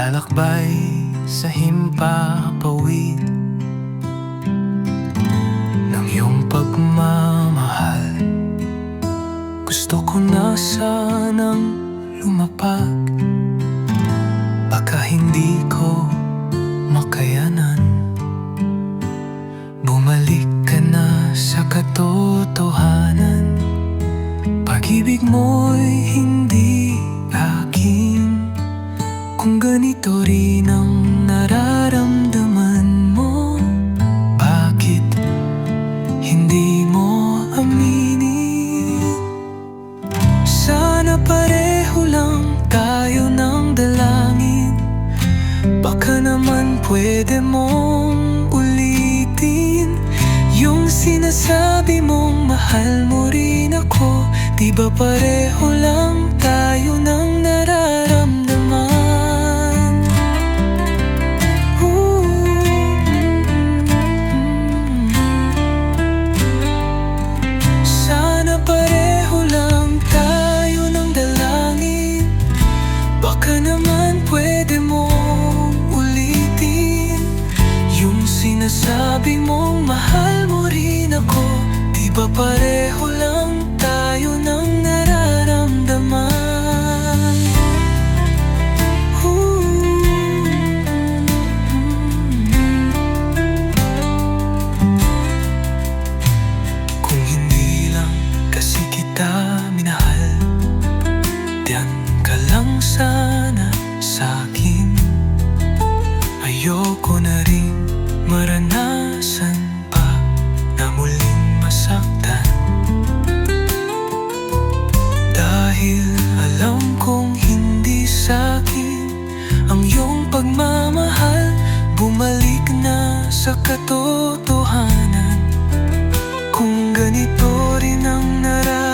Lalakbay sa himpapawid ng iyong pagmamahal. Gusto ko na sanang lumapag, baka hindi ko makayanan. Bumalik ka na sa katotohanan. Pag-ibig mo'y hindi akin. Kung ganito rin ang nararamdaman mo, bakit hindi mo aminin? Sana pareho lang tayo ng dalangin. Baka naman pwede mong ulitin yung sinasabi mong mahal mo rin ako. Di ba pareho lang tayo ng nararamdaman? Sana pareho lang tayo ng dalangin. Baka naman pwede mong ulitin yung sinasabi mong mahal mo rin ako. Di ba pareho lang tayo ng nararamdaman? Kung hindi lang kasi kita minahal, diyan ka lang sana sa'kin. Ayoko na rin maranasan pa na muling masaktan, dahil alam kong hindi sa'kin ang iyong pagmamahal. Bumalik na sa katotohanan. Kung ganito rin ang nararamdaman